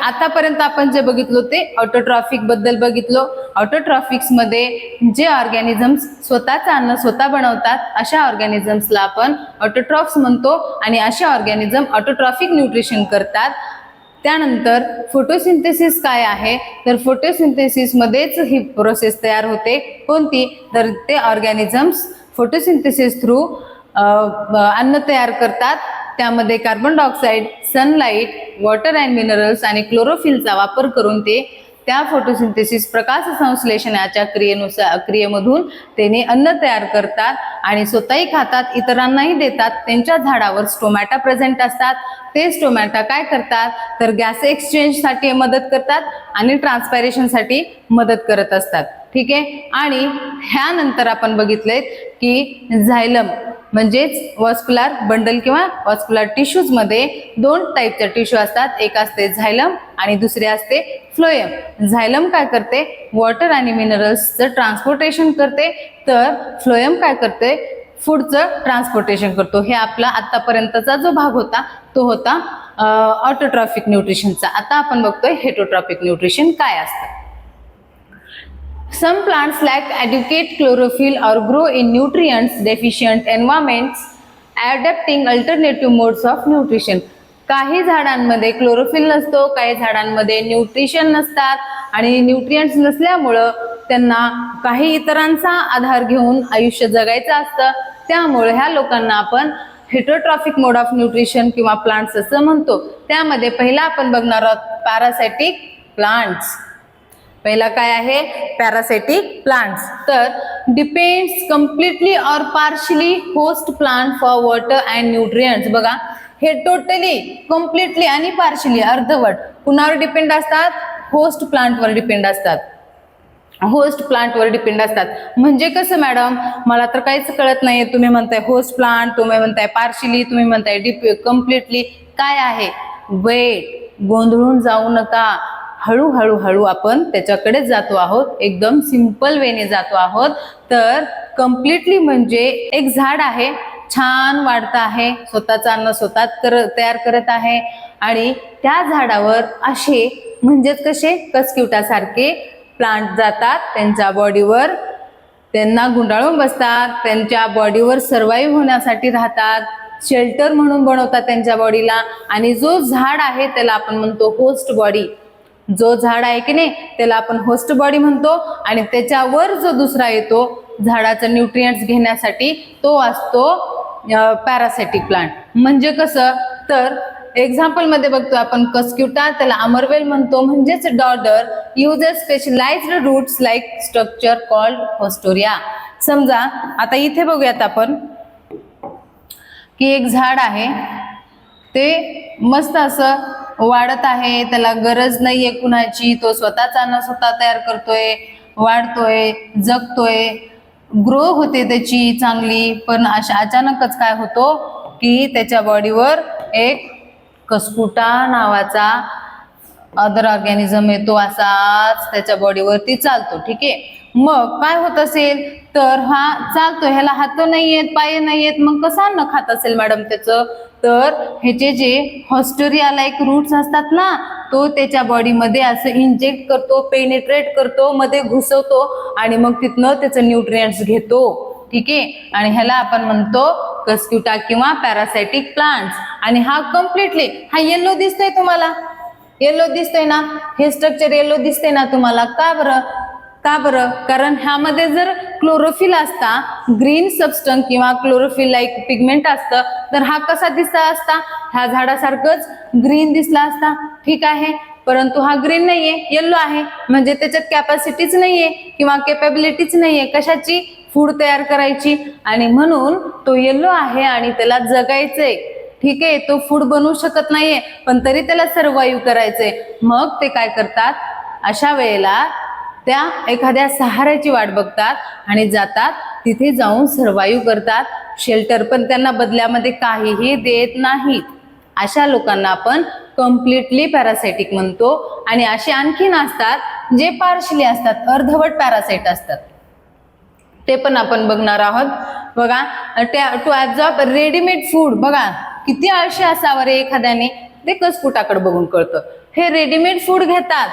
आतापर्यंत आपण जे बघितलो ते ऑटोट्रॉफिक बद्दल बघितलो. ऑटोट्रॉफिक्स मध्ये जे ऑर्गॅनिझम्स स्वतःचं अन्न स्वतः बनवतात अशा ऑर्गॅनिझम्सला आपण ऑटोट्रॉफ्स म्हणतो आणि अशा ऑर्गॅनिझम ऑटोट्रॉफिक न्यूट्रिशन करतात. त्यानंतर फोटोसिंथेसिस काय आहे तर फोटोसिंथेसिस मध्येच ही प्रोसेस तयार होते. कोणती तर ते ऑर्गॅनिझम्स फोटोसिंथेसिस थ्रू अन्न तयार करतात. त्यामध्ये carbon dioxide, sunlight, water and minerals आणि क्लोरोफिलचा वापर करून ते त्या फोटोसिंथेसिस प्रकाश संश्लेषणाच्या क्रियेमधून त्याने अन्न तयार करतात आणि स्वतःही खातात, इतरांनाही देतात. त्यांच्या झाडावर स्टोमॅटा प्रेझेंट असतात. ते स्टोमॅटा काय करतात तर गॅस एक्सचेंज साठी मदत करतात आणि ट्रान्सपायरेशनसाठी मदत करत असतात. ठीक आहे. आणि ह्यानंतर आपण बघितले की झायलम म्हणजेच वॉस्क्युलर बंडल किंवा वॉस्क्युलर टिश्यूज मध्ये दोन टाईपचे टिश्यू असतात. एक असते झायलम आणि दुसरे असते फ्लोएम. झायलम काय करते वॉटर आणि मिनरल्सचं ट्रान्सपोर्टेशन करते, तर फ्लोएम काय करते फूडचं ट्रान्सपोर्टेशन करतो. हे आपला आतापर्यंतचा जो भाग होता तो होता ऑटोट्रॉफिक न्यूट्रिशनचा. आता आपण बघतोय हेटरोट्रॉफिक न्यूट्रिशन काय असतं. Some plants lack adequate chlorophyll or grow in nutrients deficient environments, adapting alternative modes of nutrition. काही झाडांमध्ये क्लोरोफिल नसतो, काही झाडांमध्ये न्यूट्रिशन नसतात आणि न्यूट्रिएंट्स नसल्यामुळं त्यांना काही इतरांचा आधार घेऊन आयुष्य जगायचं असतं. त्यामुळे ह्या लोकांना आपण हेटरोट्रॉफिक मोड ऑफ न्यूट्रिशन किंवा प्लांट्स असं म्हणतो. त्यामध्ये पहिला आपण बघणार आहोत पॅरासाइटिक प्लांट्स. पहिला काय आहे पॅरासाइटिक प्लांट्स. तर डिपेंड्स कम्प्लिटली और partially host plant for water and nutrients. बघा हे टोटली कम्प्लिटली आणि पार्शली अर्धवट कुणावर डिपेंड असतात होस्ट प्लांटवर डिपेंड असतात. होस्ट प्लांटवर डिपेंड असतात म्हणजे कसं मॅडम मला तर काहीच कळत नाहीये. तुम्ही म्हणताय होस्ट प्लांट, तुम्ही म्हणताय पार्शली, तुम्ही म्हणताय कम्प्लिटली. काय आहे वेट, गोंधळून जाऊ नका. हळूहळू आपण त्याच्याकडे जातो आहोत. एकदम सिंपल वेने जातो आहोत. तर कम्प्लिटली म्हणजे एक झाड आहे, छान वाढत आहे, स्वतःचं अन्न स्वतः तयार करत आहे आणि त्या झाडावर असे म्हणजेच कसे कस्क्युटासारखे प्लांट जातात त्यांच्या बॉडीवर, त्यांना गुंडाळून बसतात, त्यांच्या बॉडीवर सर्वाईव्ह होण्यासाठी राहतात, शेल्टर म्हणून बनवतात त्यांच्या बॉडीला. आणि जो झाड आहे त्याला आपण म्हणतो होस्ट बॉडी. जो झाड आहे की नाही त्याला आपण होस्ट बॉडी म्हणतो आणि त्याच्यावर जो दुसरा येतो झाडाचं न्यूट्रिएंट्स घेण्यासाठी तो असतो पॅरासाइटिक प्लांट. म्हणजे कसं तर एक्झाम्पल मध्ये बघतो आपण कस्क्युटा, त्याला अमरवेल म्हणतो म्हणजेच dodder uses specialised roots like structure called haustoria. समजा आता इथे बघूयात आपण की एक झाड आहे, ते मस्त असं वाढत आहे, त्याला गरज नाहीये कुणाची, तो स्वतःचा अन्न स्वतः तयार करतोय, वाढतोय, जगतोय, ग्रो होते त्याची चांगली. पण अचानकच काय होतो की त्याच्या बॉडीवर एक कस्कुटा नावाचा अदर ऑर्गॅनिझम येतो, असाच त्याच्या बॉडीवरती चालतो. ठीक आहे. मग काय होत असेल तर हा चालतो, ह्याला हात नाहीयेत, पाय नाहीयेत, मग कसं अन्न खात असेल मॅडम त्याचं. तर ह्याचे जे हॉस्टोरिया लाईक रूट्स असतात ना तो त्याच्या बॉडीमध्ये असं इंजेक्ट करतो, पेनिट्रेट करतो, मध्ये घुसवतो आणि मग तिथनं त्याचं न्यूट्रिएंट्स घेतो. ठीक आहे. आणि ह्याला आपण म्हणतो कस्क्युटा किंवा पॅरासाइटिक प्लांट्स. आणि हा कम्प्लिटली हा येलो दिसतोय तुम्हाला, येलो दिसतोय ना, हे स्ट्रक्चर येलो दिसतंय ना तुम्हाला. का बरं का बरं कारण ह्यामध्ये जर क्लोरोफिल असता, ग्रीन सबस्टन्स किंवा क्लोरोफिल लाईक पिगमेंट असतं तर हा कसा दिसला असता, ह्या झाडासारखंच ग्रीन दिसला असता. ठीक आहे. परंतु हा ग्रीन नाहीये, येल्लो आहे, म्हणजे त्याच्यात कॅपॅसिटीच नाहीये किंवा कॅपेबिलिटीच नाहीये कशाची फूड तयार करायची आणि म्हणून तो येल्लो आहे आणि त्याला जगायचंय. ठीक आहे. तो फूड बनवू शकत नाहीये पण तरी त्याला सर्वाईव्ह करायचंय. मग ते काय करतात अशा वेळेला त्या एखाद्या सहाऱ्याची वाट बघतात आणि जातात तिथे जाऊन सर्वाईव्ह करतात. शेल्टर पण त्यांना बदल्यामध्ये काहीही देत नाहीत. अशा लोकांना आपण कम्प्लिटली पॅरासाइटिक म्हणतो. आणि असे आणखीन असतात जे पार्शली असतात, अर्धवट पॅरासाइट असतात, ते पण आपण बघणार आहोत. बघा टू ऍब्झॉर्ब रेडीमेड फूड. बघा किती आळशी असावं रे एखाद्याने, ते कस्कुटाकडे बघून कळतं. हे रेडीमेड फूड घेतात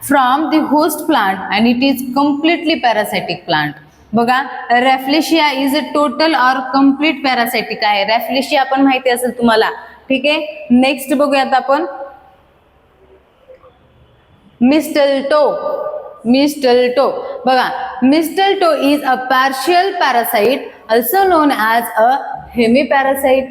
from the host plant and it is completely parasitic plant. बघा, Rafflesia is a total or complete parasitic आहे. रॅफ्लेशिया पण माहिती असेल तुम्हाला. ठीक आहे, नेक्स्ट बघूयात आपण मिस्टलटो. मिस्टलटो बघा, mistletoe is a partial parasite also known as a hemi parasite.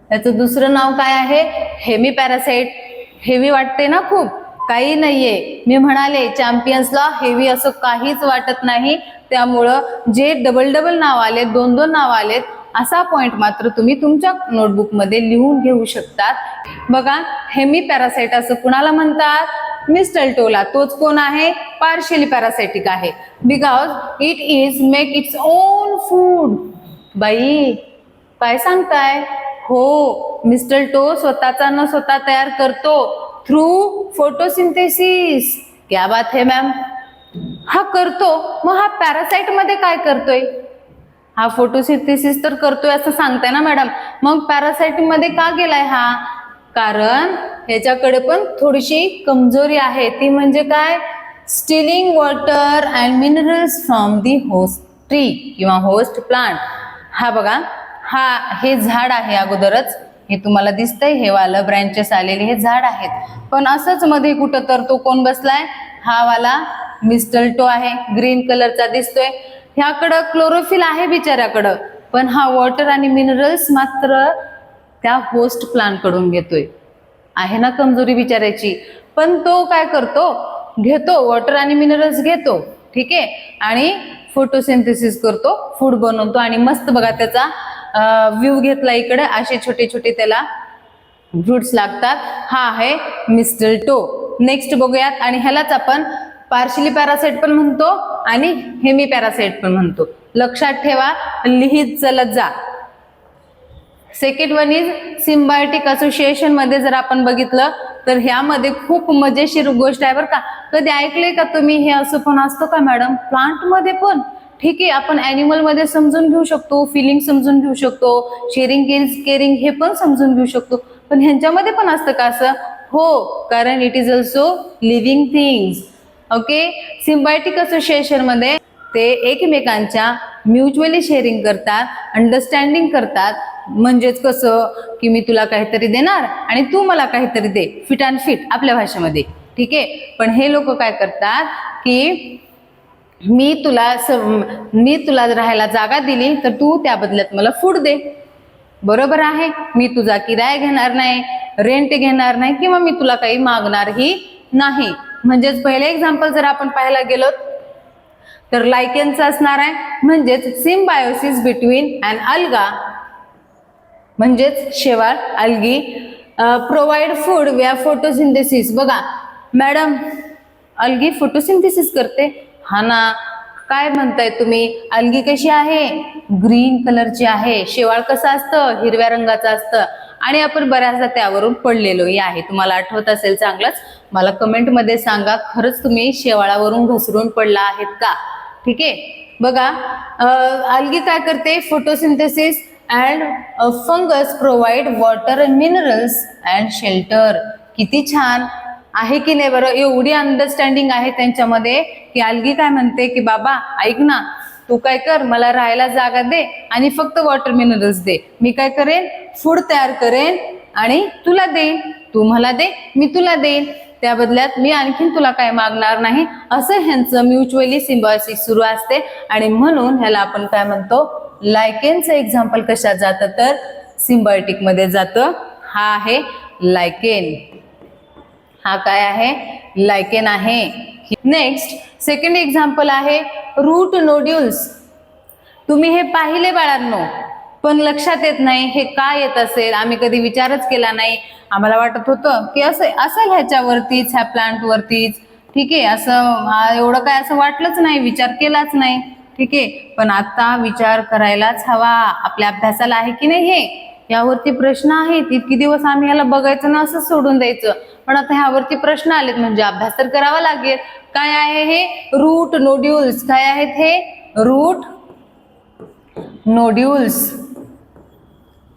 याचं दुसरं नाव काय आहे? Hemy parasite. हेवी वाटते ना खूप? काही नाहीये. मी म्हणाले चॅम्पियन्सला हेवी असं काहीच वाटत नाही. त्यामुळं जे डबल डबल नाव आलेत, दोन दोन नाव आलेत, असा पॉइंट मात्र तुम्ही तुमच्या नोटबुक मध्ये लिहून घेऊ शकतात. बघा, हेमी पॅरासाइट असं कुणाला म्हणतात? मिस्टलटोला. तोच कोण आहे? पार्शियली पॅरासायटिक आहे. Because it is make it's own food. बाई, काय सांगताय? हो, मिस्टलटो स्वतःचा न स्वतः तयार करतो थ्रू फोटोसिंथेसिस. क्या बात है मॅम. हा करतो, मग हा पॅरासाइट मध्ये काय करतोय? हा फोटोसिंथेसिस तर करतोय असं सांगताय ना मॅडम. मग पॅरासाइट मध्ये का गेलाय हा? कारण ह्याच्याकडे पण थोडीशी कमजोरी आहे. ती म्हणजे काय? Stealing water and minerals from the host tree किंवा होस्ट प्लांट. हा बघा, हे झाड आहे अगोदरच, हे तुम्हाला दिसतंय, हे वालं ब्रँचेस आलेले हे झाड आहेत. पण असंच मध्ये कुठं तर तो कोण बसलाय? हा वाला मिस्टलटो आहे, ग्रीन कलरचा दिसतोय. ह्याकडं क्लोरोफिल आहे बिचाऱ्याकडं, पण हा वॉटर आणि मिनरल्स मात्र त्या होस्ट प्लांट कडून घेतोय. आहे ना कमजोरी बिचाऱ्याची. पण तो काय करतो? घेतो वॉटर आणि मिनरल्स घेतो. ठीक आहे, आणि फोटोसिंथेसिस करतो, फूड बनवतो. आणि मस्त बघा त्याचा व्ह्यू घेतला इकडे, असे छोटे छोटे त्याला फ्रुट्स लागतात. हा आहे मिस्टलटो. नेक्स्ट बघूयात, आणि ह्यालाच आपण पार्शियली पॅरासाइट पण म्हणतो आणि हेमी पॅरासाइट पण म्हणतो. लक्षात ठेवा, लिहित चलत जा. Second one is symbiotic association. मध्ये जर आपण बघितलं तर ह्यामध्ये खूप मजेशीर गोष्ट आहे बरं का. कधी ऐकलंय का तुम्ही हे असं पण असतं का मॅडम? प्लांट मध्ये पण. ठीक आहे, आपण ॲनिमल मध्ये समजून घेऊ शकतो, फिलिंग समजून घेऊ शकतो, शेअरिंग इज केअरिंग हे पण समजून घेऊ शकतो, पण ह्यांच्यामध्ये पण असतं का असं? हो, कारण it is also living things. Okay, symbiotic association मध्ये ते एकमेकांच्या म्युच्युअली शेअरिंग करतात, अंडरस्टँडिंग करतात. म्हणजेच कसं की मी तुला काहीतरी देणार आणि तू मला काहीतरी दे, फिट अँड फिट आपल्या भाषेमध्ये. ठीक आहे, पण हे लोक काय करतात की मी तुला राहायला जागा दिली तर तू त्या बदल्यात मला फूड दे. बरोबर आहे, मी तुझा किराया घेणार नाही, रेंट घेणार नाही, किंवा मी तुला काही मागणारही नाही. म्हणजेच पहिले एक्झाम्पल जर आपण पाहायला गेलो तर लायकेनचं असणार आहे. म्हणजेच सिम्बायोसिस बिटवीन अँड अल्गा, म्हणजेच शेवाळ, अल्गी प्रोव्हाइड फूड व्या फोटोसिंथेसिस. बघा मॅडम, अल्गी फोटोसिंथेसिस करते? हा ना. काय म्हणताय तुम्ही? अल्गी कशी आहे? ग्रीन कलरची आहे. शेवाळ कसं असतं? हिरव्या रंगाचं असतं. आणि आपण बऱ्याचदा त्यावरून पडलेलोही आहे. तुम्हाला आठवत असेल चांगलंच. मला कमेंट मध्ये सांगा, खरंच तुम्ही शेवाळावरून घसरून पडला आहेत का? ठीक आहे, बघा अल्गी काय करते? Photosynthesis and fungus provide water and minerals and shelter. किती छान आहे की नाही बरं? एवढी अंडरस्टँडिंग आहे त्यांच्यामध्ये की अल्गी काय म्हणते की बाबा ऐक ना, तू काय कर, मला राहायला जागा दे आणि फक्त वॉटर मिनरल्स दे. मी काय करेन? फूड तयार करेन आणि तुला देईन. तू मला दे, मी तुला देईन. त्या बदल्यात मी आणखीन तुला काय मागणार नाही. असं ह्यांचं म्युच्युअली सिम्बायोसिस सुरू असते. आणि म्हणून ह्याला आपण काय म्हणतो? लायकेनचं एक्झाम्पल कशात जातं? तर सिम्बायोटिक मध्ये जातं. हा आहे लायकेन. हा काय आहे? लायकेन आहे. नेक्स्ट सेकंड एक्झाम्पल आहे रूट नोड्युल्स. तुम्ही हे पाहिले बाळांनो, पण लक्षात येत नाही हे काय येत असेल. आम्ही कधी विचारच केला नाही. आम्हाला वाटत होतं की असं ह्याच्यावरतीच, ह्या प्लांट वरतीच. ठीक आहे, असं एवढं काय असं वाटलंच नाही, विचार केलाच नाही. ठीक आहे, पण आता विचार करायलाच हवा. आपल्या अभ्यासाला आहे की नाही हे? यावरती प्रश्न आहेत. इतकी दिवस आम्ही याला बघायचं ना असं सोडून द्यायचं, पण आता ह्यावरती प्रश्न आलेत म्हणजे अभ्यास तर करावा लागेल. काय आहे हे? Root nodules. काय आहेत हे? Root nodules.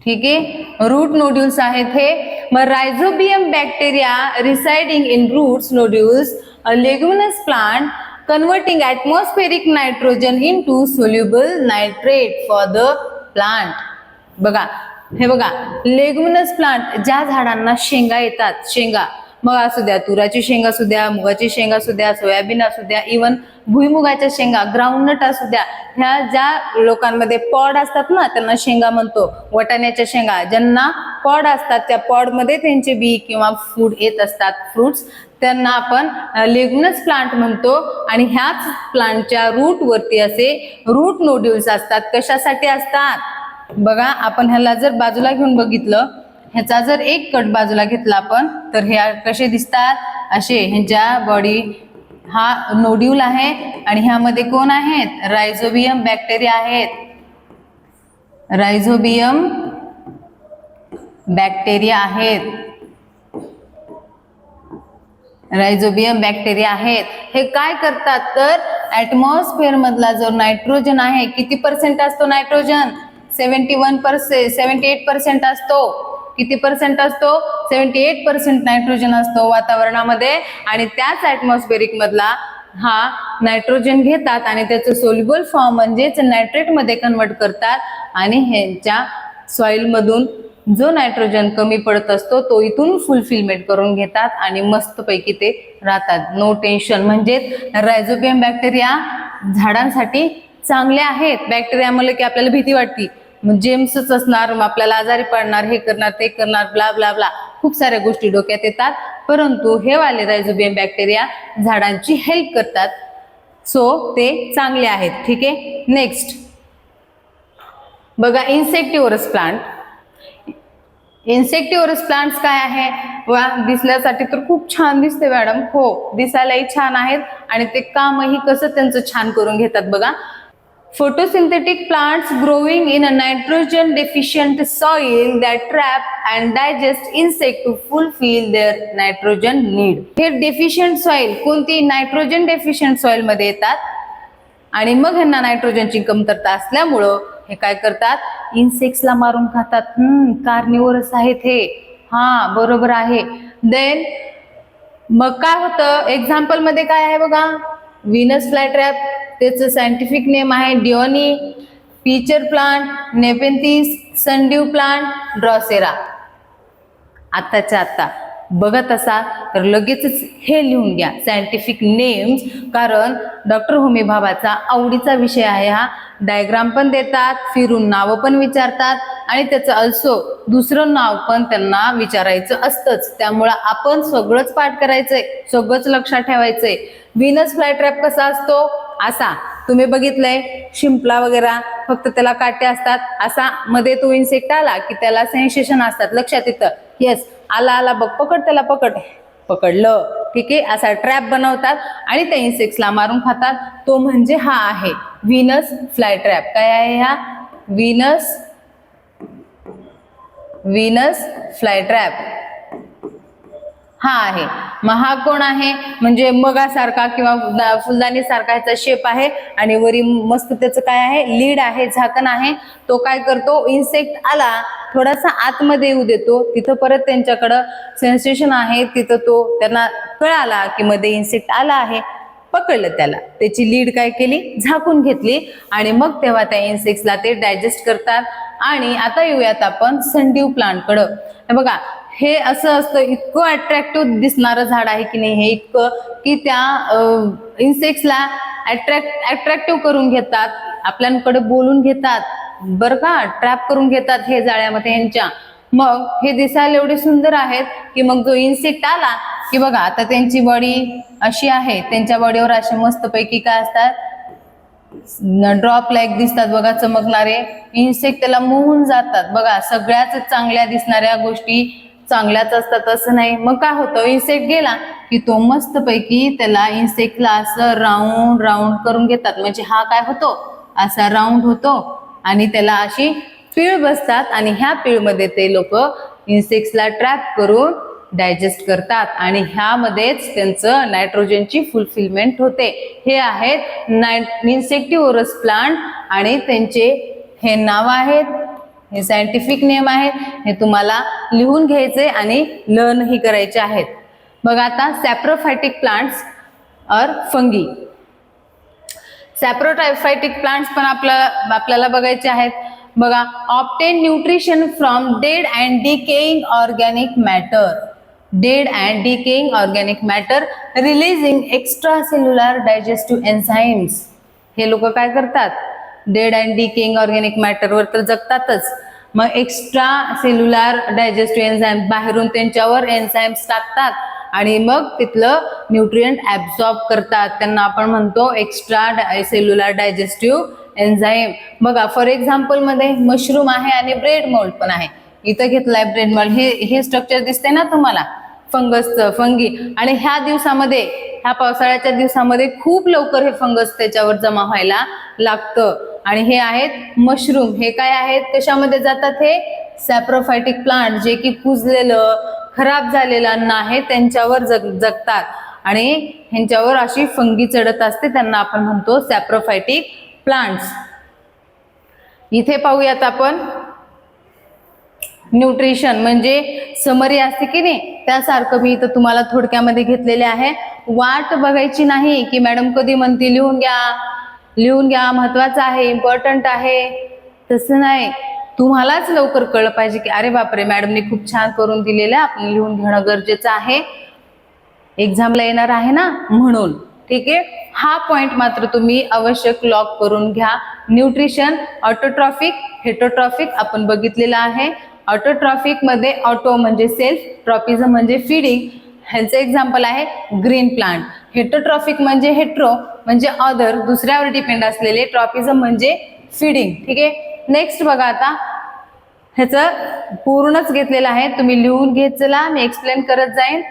ठीक आहे, रूट नोड्यूल्स आहेत हे. मग rhizobium bacteria residing in roots nodules, a leguminous plant converting atmospheric nitrogen into soluble nitrate for the plant. बघा हे बघा, लेग्युमिनस प्लांट, ज्या झाडांना शेंगा येतात, शेंगा मग असू द्या, तुराची शेंगा असू द्या, मुगाची शेंगा असू द्या, सोयाबीन असू द्या, इवन भुईमुगाच्या शेंगा, ग्राउंडनट असू द्या, ह्या ज्या लोकांमध्ये पॉड असतात ना त्यांना शेंगा म्हणतो. वटाण्याच्या शेंगा ज्यांना पॉड असतात, त्या पॉडमध्ये त्यांचे बी किंवा फूड येत असतात, फ्रुट्स, त्यांना आपण लेग्युमिनस प्लांट म्हणतो. आणि ह्याच प्लांटच्या रूट वरती असे रूट नोड्यूल्स असतात. कशासाठी असतात? बघा, आपण ह्याला जर बाजूला घेऊन बघितलं, ह्याचा जर एक कट बाजूला घेतला आपण, तर हे कसे दिसतात, असे. ह्यांच्या बॉडी हा नोड्यूल आहे आणि ह्यामध्ये कोण आहेत? रायझोबियम बॅक्टेरिया आहेत. रायझोबियम बॅक्टेरिया आहेत. रायझोबियम बॅक्टेरिया आहेत. हे काय करतात तर ऍटमॉस्फिअर मधला जो नायट्रोजन आहे, किती पर्सेंट असतो नायट्रोजन? 78% असतो. किती पर्सेंट असतो? 78% नायट्रोजन असतो वातावरणामध्ये. आणि त्याच ऍटमॉस्फेरिक मधला हा नायट्रोजन घेतात आणि त्याचं सोल्युबल फॉर्म म्हणजेच नायट्रेट मध्ये कन्वर्ट करतात. आणि ह्यांच्या सॉइल मधून जो नायट्रोजन कमी पडत असतो तो इथून फुलफिलमेंट करून घेतात आणि मस्तपैकी ते राहतात. No tension. म्हणजे रायझोबियम बॅक्टेरिया झाडांसाठी चांगले आहेत. बॅक्टेरिया म्हणलं की आपल्याला भीती वाटते, जेम्सच असणार, आपल्याला आजारी पडणार, हे करणार, ते करणार, ब्ला ब्ला ब्ला, खूप साऱ्या गोष्टी डोक्यात येतात. परंतु हे वाले रायझोबियम बॅक्टेरिया झाडांची हेल्प करतात, सो ते चांगले आहेत. ठीक आहे, नेक्स्ट बघा, इन्सेक्टिव्हरस प्लांट. इन्सेक्टिव्हरस प्लांट्स काय आहे? वा, दिसण्यासाठी तर खूप छान दिसते मॅडम. हो, दिसायलाही छान आहेत आणि ते कामही कसं त्यांचं छान करून घेतात बघा. Photosynthetic plants growing in a nitrogen deficient soil that trap and digest insect to fulfill their nitrogen need. हे deficient soil, कोणती? नायट्रोजन डेफिशियंट सॉइल मध्ये येतात आणि मग ह्यांना नायट्रोजनची कमतरता असल्यामुळं हे काय करतात? इन्सेक्ट्सला मारून खातात. कार्निवोरस आहेत हे. हा, बरोबर आहे. देन मग काय होतं? एक्झाम्पल मध्ये काय आहे बघा, व्हीनस फ्लायट्रॅप, त्याचं सायंटिफिक नेम आहे Dionaea, pitcher plant, Nepenthes, sundew plant, Drosera. आत्ताच्या आत्ता बघत असाल तर लगेचच हे लिहून घ्या सायंटिफिक नेम्स, कारण डॉक्टर होमी भाभाचा आवडीचा विषय आहे हा. डायग्राम पण देतात, फिरून नावं पण विचारतात आणि त्याचं अल्सो दुसरं नाव पण त्यांना विचारायचं असतंच. त्यामुळं आपण सगळंच पाठ करायचंय, सगळंच लक्षात ठेवायचंय. व्हीनस फ्लायट्रॅप कसा असतो? असा तुम्ही बघितलंय, शिंपला वगैरे फक्त त्याला काटे असतात, असा मध्ये तो इन्सेक्ट आला की त्याला सेन्सेशन असतात, लक्षात येतं. येस, आला आला बघ, पकड त्याला, पकड, पकडलं, ठीक आहे. असा ट्रॅप बनवतात आणि त्या इन्सेक्ट्सला मारून खातात. तो म्हणजे हा आहे व्हीनस फ्लायट्रॅप. काय आहे हा? व्हीनस फ्लायट्रॅप हा आहे. मग हा कोण आहे? म्हणजे मगासारखा किंवा फुलदाणी सारखा ह्याचा शेप आहे आणि वरी मस्त त्याचं काय आहे? लीड आहे, झाकण आहे. तो काय करतो? इन्सेक्ट आला, थोडासा आतमध्ये येऊ देतो, तिथं परत त्यांच्याकडं सेन्सेशन आहे, तिथं तो त्यांना कळाला की मध्ये इन्सेक्ट आला आहे, पकडलं त्याला, त्याची लीड काय केली? झाकून घेतली आणि मग तेव्हा त्या इन्सेक्ट्सला ते डायजेस्ट करतात. आणि आता येऊयात आपण सनड्यू प्लांट कडं. बघा, हे असं असतं, इतकं अट्रॅक्टिव्ह दिसणारं झाड आहे की नाही हे, इतकं की त्या इन्सेक्ट्सला अट्रॅक्टिव्ह करून घेतात, आपल्याकडे बोलून घेतात बरं का, ट्रॅप करून घेतात हे जाळ्यामध्ये ह्यांच्या. मग हे दिसायला एवढे सुंदर आहेत की मग जो इन्सेक्ट आला की बघा, आता त्यांची बॉडी अशी आहे, त्यांच्या बॉडीवर असे मस्तपैकी काय असतात? ड्रॉप लाईक दिसतात बघा, चमकणारे. इन्सेक्ट त्याला मोहून जातात बघा. सगळ्याच चांगल्या दिसणाऱ्या गोष्टी चांगल्याच असतात असं नाही. मग काय होतं? इन्सेक्ट गेला की तो मस्तपैकी त्याला इन्सेक्टला असं राऊंड राऊंड करून घेतात. म्हणजे हा काय होतो? असा राऊंड होतो आणि त्याला अशी पीळ बसतात आणि ह्या पीळमध्ये ते लोक इन्सेक्ट्सला ट्रॅप करून डायजेस्ट करतात आणि ह्यामध्येच त्यांचं नायट्रोजनची फुलफिलमेंट होते. हे आहेत इन्सेक्टिव्हरस प्लांट आणि त्यांचे हे नाव आहेत हे सायंटिफिक नेम आहेत, हे तुम्हाला लिहून घ्यायचे आणि लर्न ही करायचे आहेत. बघा आता सॅप्रोफायटिक प्लांट्स और फंगी. सॅप्रोफायटिक प्लांट्स पण आपल्याला बघायचे आहेत. बघा, obtain nutrition from dead and decaying organic matter. Dead and decaying organic matter releasing extra cellular digestive enzymes. हे लोक काय करतात, डेड अँड डिकेइंग ऑर्गॅनिक मॅटरवर तर जगतातच, मग एक्स्ट्रा सेल्युलर डायजेस्टिव्ह एन्झाईम बाहेरून त्यांच्यावर एन्झाईम्स टाकतात आणि मग तिथलं न्यूट्रिएंट ऍब्सॉर्ब करतात. त्यांना आपण म्हणतो एक्स्ट्रा सेल्युलर डायजेस्टिव्ह एन्झाईम. बघा फॉर एक्झाम्पल मध्ये मशरूम आहे आणि ब्रेड मोल्ड पण आहे. इथं घेतलाय ब्रेड मोल्ड, हे स्ट्रक्चर दिसते ना तुम्हाला फंगसचं, फंगी. आणि ह्या दिवसामध्ये, ह्या पावसाळ्याच्या दिवसामध्ये खूप लवकर हे फंगस त्याच्यावर जमा व्हायला लागतं. आणि हे आहेत मशरूम. हे काय आहेत, कशामध्ये जातात, हे सॅप्रोफायटिक प्लांट, जे की कुजलेलं खराब झालेलं अन्न आहे त्यांच्यावर जगतात आणि ह्यांच्यावर अशी फंगी चढत असते, त्यांना आपण म्हणतो सॅप्रोफायटिक प्लांट्स. इथे पाहूयात आपण न्यूट्रिशन म्हणजे समरी असते की नाही, त्यासारखं मी इथं तुम्हाला थोडक्यामध्ये घेतलेले आहे. वाट बघायची नाही की मॅडम कधी म्हणते लिहून घ्या, लिहून घ्या, महत्वाचं आहे, इम्पॉर्टंट आहे, तसं नाही. तुम्हालाच लवकर कळलं पाहिजे की अरे बापरे, मॅडमने खूप छान करून दिलेलं आहे, आपण लिहून घेणं गरजेचं आहे, एक्झामला येणार आहे ना म्हणून. ठीक आहे, हा पॉइंट मात्र तुम्ही आवश्यक लॉक करून घ्या. न्यूट्रिशन, ऑटोट्रॉफिक, हेटरोट्रॉफिक आपण बघितलेलं आहे. ऑटोट्रॉफिक मध्ये ऑटो म्हणजे सेल्फ, ट्रॉपिझम म्हणजे फीडिंग, ह्यांचं एक्झाम्पल आहे ग्रीन प्लांट. हेटरोट्रॉफिक म्हणजे हेट्रो म्हणजे अदर, दुसऱ्यावर डिपेंड असलेले, ट्रॉपिझम म्हणजे फीडिंग. ठीक आहे, नेक्स्ट बघा आता ह्याचं पूर्णच घेतलेलं आहे, तुम्ही लिहून घेत चला, मी एक्सप्लेन करत जाईन.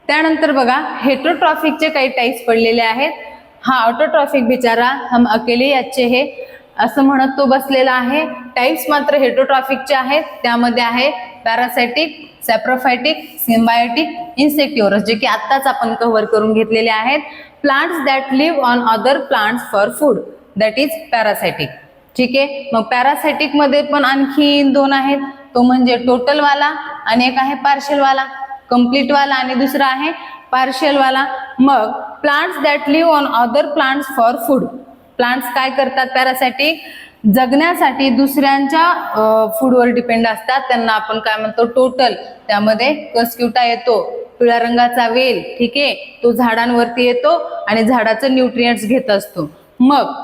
त्यानंतर बघा हेटरोट्रॉफिकचे काही टाइप्स पडलेले आहेत. हा ऑटोट्रॉफिक बिचारा हम अकेले अच्छे हे असं म्हणत तो बसलेला आहे. टाइप्स मात्र हेटरोट्रॉफिकचे आहेत. त्यामध्ये आहे पॅरासायटिक, सॅप्रोफायटिक, सिम्बायोटिक, इन्सेक्टिव्हरस, जे की आत्ताच आपण कव्हर करून घेतलेले आहेत. Plants that live on other plants for food, that is parasitic. ठीक आहे, मग पॅरासायटिक मध्ये पण आणखी दोन आहेत, तो म्हणजे टोटल वाला आणि एक आहे पार्शियल वाला. कंप्लीट वाला आणि दुसरा आहे पार्शियल वाला. मग plants that live on other plants for food, plants काय करतात पॅरासायटिक, जगण्यासाठी दुसऱ्यांच्या फूडवर डिपेंड असतात, त्यांना आपण काय म्हणतो टोटल. त्यामध्ये कस्क्युटा येतो, पिवळ्या रंगाचा वेल, ठीक आहे, तो झाडांवरती येतो आणि झाडाचं न्यूट्रिएंट्स घेत असतो. मग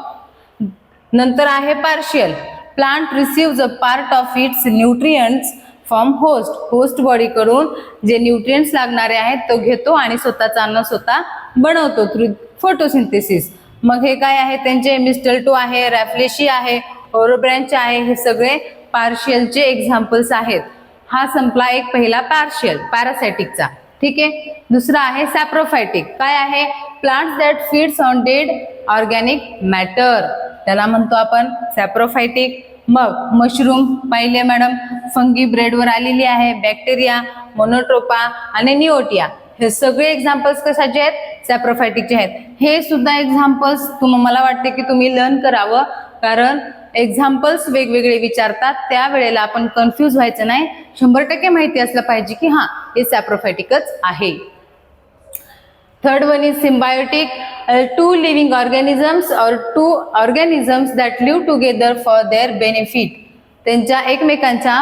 नंतर आहे partial, plant receives a part of its nutrients from host, host body कडून जे न्यूट्रिएंट्स लागणारे आहेत तो घेतो आणि स्वतःचा अन्न स्वतः बनवतो थ्रू फोटोसिंथेसिस. मग हे काय आहे त्यांचे, मिस्टल्टो आहे, रॅफ्लेशी आहे, ओरोब्रँच आहे, हे सगळे पार्शियलचे एक्झाम्पल्स आहेत. हा संपला एक पहिला पार्शियल पॅरासायटिकचा. ठीक आहे, दुसरा आहे सॅप्रोफायटिक. काय आहे, plants that feeds on dead organic matter, त्याला म्हणतो आपण सॅप्रोफायटिक. मग मशरूम पाहिले मॅडम, फंगी ब्रेडवर आलेली आहे, बॅक्टेरिया, मोनोट्रोपा आणि निओटिया, हे सगळे एक्झाम्पल्स कशाचे आहेत, सॅप्रोफायटिकचे आहेत. हे सुद्धा एक्झाम्पल्स मला वाटते की तुम्ही लर्न करावं, कारण एक्झाम्पल्स वेगवेगळे विचारतात, त्यावेळेला आपण कन्फ्यूज व्हायचं नाही. 100% माहिती असलं पाहिजे की हा हे सॅप्रोफायटिकच आहे. Third one is symbiotic, two living organisms और two organisms that live together for their benefit, त्यांच्या एकमेकांच्या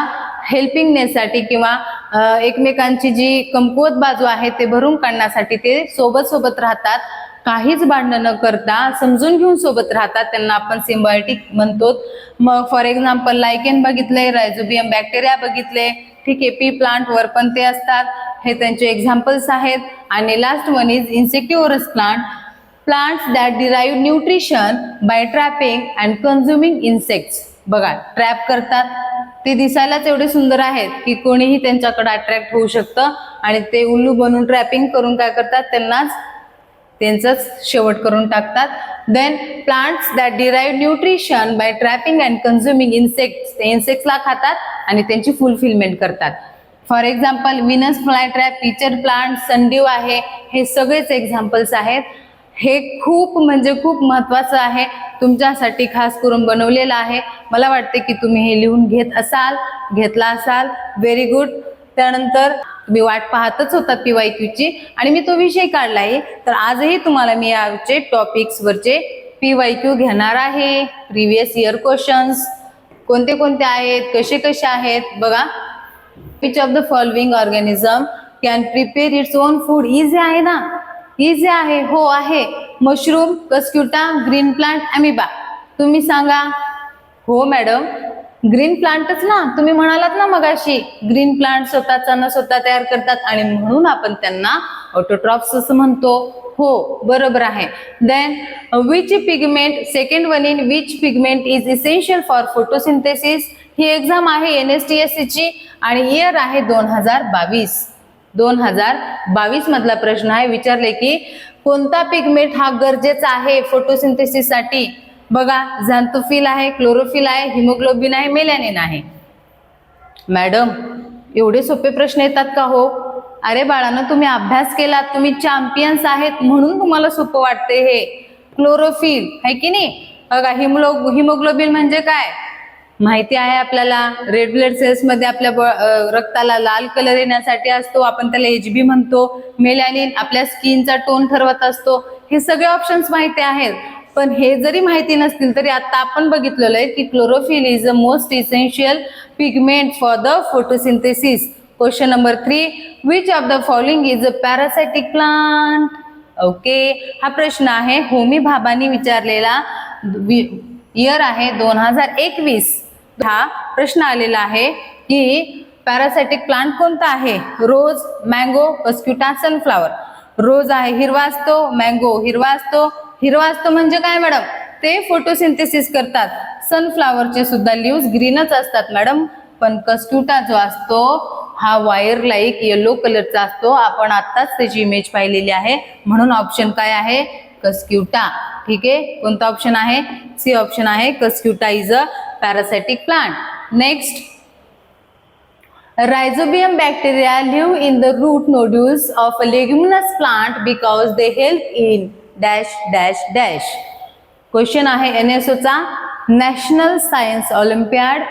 हेल्पिंगनेससाठी किंवा एकमेकांची जी कमकुवत बाजू आहे ते भरून काढण्यासाठी ते सोबत सोबत राहतात, काहीच भांडण न करता समजून घेऊन सोबत राहतात, त्यांना आपण सिम्बायोटिक म्हणतो. मग फॉर एक्झाम्पल लायकेन बघितले, रायझोबियम बॅक्टेरिया बघितले, ठीक आहे, पी प्लांट वर पण ते असतात, हे त्यांचे एक्झाम्पल्स आहेत. आणि last one is insectivorous plant, plants that derive nutrition by trapping and consuming insects. बघा ट्रॅप करतात, ते दिसायलाच एवढे सुंदर आहेत की कोणीही त्यांच्याकडे अट्रॅक्ट होऊ शकतं आणि ते उल्लू बनून ट्रॅपिंग करून काय करतात, त्यांचाच शेवट करून टाकतात. Then plants that derive nutrition by trapping and consuming insects, ते इन्सेक्ट्सला खातात आणि त्यांची फुलफिलमेंट करतात. For example Venus flytrap, pitcher plant, sundew आहे, हे सगळेच एक्झाम्पल्स आहेत. हे खूप म्हणजे खूप महत्त्वाचं आहे, तुमच्यासाठी खास करून बनवलेलं आहे. मला वाटते की तुम्ही हे लिहून घेतला असाल. Very good. त्यानंतर तुम्ही वाट पाहतच होतात PYQची आणि मी तो विषय काढला आहे. तर आजही तुम्हाला मी याचे टॉपिक्सवरचे PYQ घेणार आहे. प्रिव्हियस इयर क्वेश्चन्स कोणते कोणते आहेत, कसे कसे आहेत बघा. Which of the following organism can prepare its own food? Easy आहे ना? इझी आहे. हो आहे. Mushroom, Cuscuta, green plant, amoeba. तुम्ही सांगा. हो मॅडम, ग्रीन प्लांटच ना, तुम्ही म्हणालात ना मगाशी ग्रीन प्लांट स्वतःचा न स्वतः तयार करतात आणि म्हणून आपण त्यांना ऑटोट्रॉफ्स असं म्हणतो. हो बरोबर आहे. Then which pigment, second one in which pigment is essential for photosynthesis? ही एक्झाम आहे NSTSC ची आणि इयर आहे 2022. 2022 मधला प्रश्न आहे. विचारले की कोणता पिगमेंट हा गरजेचा आहे फोटोसिंथेसिस साठी? बघा, झॅन्थोफिल आहे, क्लोरोफिल आहे, हिमोग्लोबिन आहे, मेलॅनिन आहे. मॅडम एवढे सोपे प्रश्न येतात का हो? अरे बाळांनो, तुम्ही अभ्यास केलात, तुम्ही चॅम्पियन्स आहेत म्हणून तुम्हाला सोपं वाटते हे. क्लोरोफिल आहे की नाही? बघा, हिमोग्लोबिन म्हणजे काय माहिती आहे आपल्याला. रेड ब्लड सेल्स मध्ये आपल्या रक्ताला लाल कलर येण्यासाठी असतो, आपण त्याला HB म्हणतो. मेलॅनिन आपल्या स्किनचा टोन ठरवत असतो. हे सगळे ऑप्शन्स माहिती आहेत. पण हे जरी माहिती नसतील तरी आता आपण बघितलेलं आहे की chlorophyll is the most essential pigment for the photosynthesis. Question number 3, which of the following is a parasitic plant? Okay, हा प्रश्न आहे होमी भाभानी विचारलेला. इयर आहे 2021. हा प्रश्न आलेला आहे की पॅरासाइटिक प्लांट कोणता आहे? रोज, मँगो, कस्क्युटा, सनफ्लावर. रोज आहे हिरवा असतो, मँगो हिरवा असतो. हिरवा असतो म्हणजे काय मॅडम? ते फोटोसिंथेसिस करतात. सनफ्लावरचे सुद्धा लीव्स ग्रीनच असतात मॅडम. पण कस्क्युटा जो असतो हा वायर लाईक येलो कलरचा असतो. आपण आत्ताच त्याची इमेज पाहिलेली आहे. म्हणून ऑप्शन काय आहे? कस्क्युटा. ठीक आहे, कोणता ऑप्शन आहे? सी ऑप्शन आहे. Cuscuta is a parasitic plant. Next, Rhizobium bacteria live in the root nodules of a leguminous plant because they help in dash dash dash. Question आहे NSO चा. नॅशनल सायन्स ऑलिम्पियाड,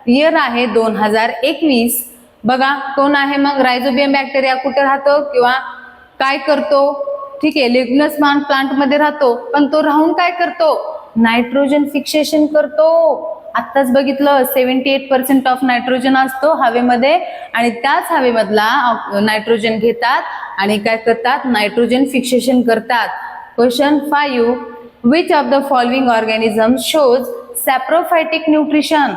इयर आहे 2021. बघा कोण आहे मग? Rhizobium bacteria कुठे राहतो किंवा काय करतो? ठीक आहे, लेग्युमिनस प्लांट मध्ये राहतो. पण तो राहून काय करतो? नायट्रोजन फिक्सेशन करतो. आत्ताच बघितलं 78% ऑफ नायट्रोजन असतो हवेमध्ये आणि त्याच हवेमधला नायट्रोजन घेतात आणि काय करतात? नायट्रोजन फिक्सेशन करतात. Question 5, which of the following organism shows saprophytic nutrition?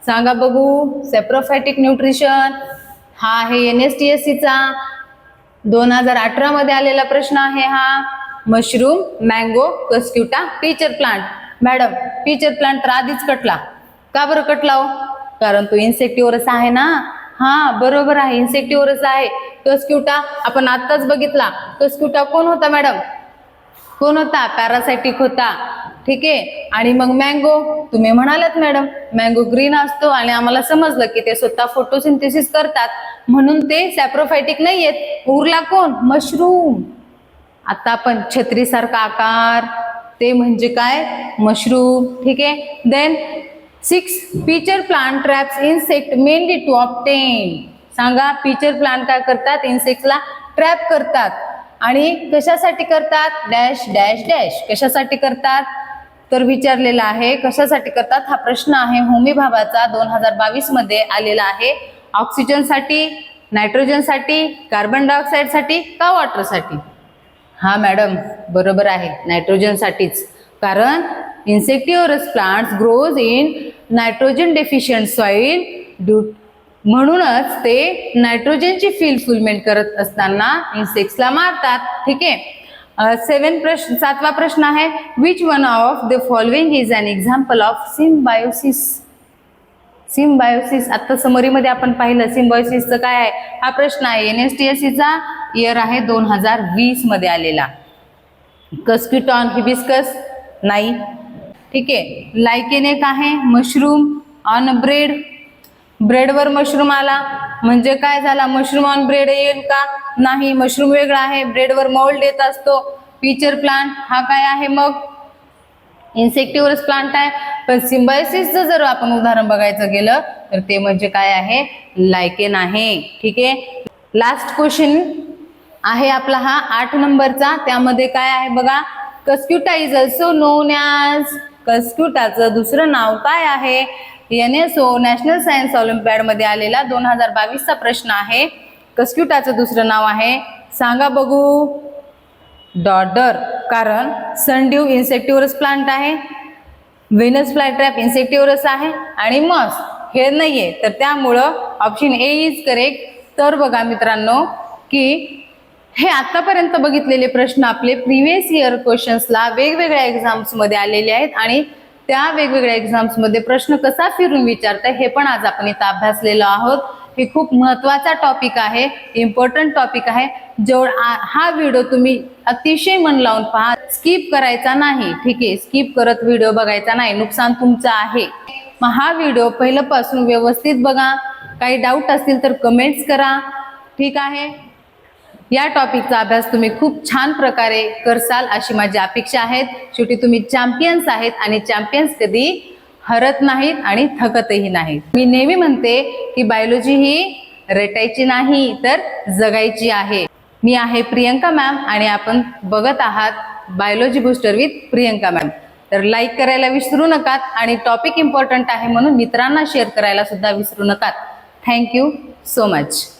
सांगा बघू. सॅप्रोफायटिक न्यूट्रिशन हा आहे NSTSC चा 2018 मध्ये आलेला प्रश्न आहे हा. Mushroom, mango, Cuscuta, pitcher plant. Madam pitcher plant तर आधीच कटला. का बरं कटला हो? कारण तो इन्सेक्टिव्हरस आहे ना. हा बरोबर आहे, इन्सेक्टिव्हरस आहे. कस्क्युटा आपण आत्ताच बघितला. कस्क्युटा कोण होता मॅडम? कोण होता? पॅरासाइटिक होता. ठीक आहे. आणि मग मँगो, तुम्ही म्हणालात मॅडम मँगो ग्रीन असतो आणि आम्हाला समजलं की ते स्वतः फोटोसिंथेसिस करतात म्हणून ते सॅप्रोफायटिक नाही आहेत. उरला कोण? मशरूम. आता आपण छत्रीसारखा आकार, ते म्हणजे काय? मशरूम. ठीक आहे. Then 6, pitcher plant traps insect mainly to obtain. सांगा, पीचर प्लांट काय करतात? इन्सेक्टला ट्रॅप करतात. आणि कशासाठी करतात? Dash dash dash. कशासाठी करतात तर विचारलेला आहे. कशासाठी करतात हा प्रश्न आहे होमी भाभाचा 2022 मध्ये आलेला आहे. ऑक्सिजन साठी, नायट्रोजन साठी, कार्बन डायऑक्साईड साठी का वॉटर साठी? हा मॅडम बरोबर आहे, नायट्रोजन साठीच. कारण insectivorous plants grows in nitrogen deficient soil म्हणूनच ते नायट्रोजनची फुलफिलमेंट करत असताना इन्सेक्ट्सला मारतात. ठीक आहे. 7वा प्रश्न आहे. Which one of the following is an example of symbiosis? Symbiosis आता समरीमध्ये आपण पाहिलं. सिम्बायोसिसचं काय आहे हा प्रश्न आहे. NSTSC चा इयर आहे 2020 मध्ये आलेला. कस्क्युटॉन हिबिस्कस नाही. ठीक आहे. लायकेन एक आहे. Mushroom on bread. ब्रेडवर मशरूम आला म्हणजे काय झाला? मशरूम ऑन ब्रेड येईल का? नाही, मशरूम वेगळा आहे. ब्रेडवर मोल्ड येत असतो. फीचर प्लांट हा काय आहे मग इन्सेक्टिव्हरस प्लांट आहे. पण सिम्बायोसिसचं जर आपण उदाहरण बघायचं गेलं तर ते म्हणजे काय आहे लायकेन आहे. ठीक आहे. लास्ट क्वेश्चन आहे आपला हा 8 नंबरचा. त्यामध्ये काय आहे बघा कस्क्युटा इज ऑल्सो नोन ॲज कस्क्युटाचं दुसरं नाव काय आहे. NSO नॅशनल सायन्स ऑलिम्पियाड मध्ये आलेला 2022 चा प्रश्न आहे. कस्क्युटाचं दुसरं नाव आहे सांगा बघू. डॉडर. कारण सनड्यू इन्सेक्टिव्हरस प्लांट आहे, व्हेनस फ्लायट्रॅप इन्सेक्टिव्हरस आहे आणि मॉस हे नाहीये. तर त्यामुळं ऑप्शन ए इज करेक्ट. तर बघा मित्रांनो की हे आतापर्यंत बघितलेले प्रश्न आपले प्रिव्हियस इयर क्वेश्चन्सला वेगवेगळ्या एक्झाम्स मध्ये आलेले आहेत आणि त्या वेगवेगळ्या एक्झाम्स मध्ये प्रश्न कसा फिरून विचारताय हे पण आज आपण इथं अभ्यासलेलो आहोत. हे खूप महत्वाचा टॉपिक आहे, इम्पॉर्टंट टॉपिक आहे. हा व्हिडिओ तुम्ही अतिशय मन लावून पहा, स्किप करायचा नाही. ठीक आहे, स्किप करत व्हिडिओ बघायचा नाही, नुकसान तुमचं आहे. मग हा व्हिडिओ पहिल्यापासून व्यवस्थित बघा. काही डाऊट असतील तर कमेंट्स करा. ठीक आहे. या टॉपिकचा अभ्यास तुम्ही खूप छान प्रकारे करसाल अशी माझी अपेक्षा आहे. शेवटी तुम्ही चॅम्पियन्स आहेत आणि चॅम्पियन्स कधी हरत नाहीत आणि थकतही नाहीत. मी नेहमी म्हणते की बायोलॉजी ही रटायची नाही तर जगायची आहे. मी आहे प्रियंका मॅम आणि आपण बघत आहात biology booster with Priyanka ma'am. तर लाईक करायला विसरू नकात आणि टॉपिक इम्पॉर्टंट आहे म्हणून मित्रांना शेअर करायला सुद्धा विसरू नकात. Thank you so much.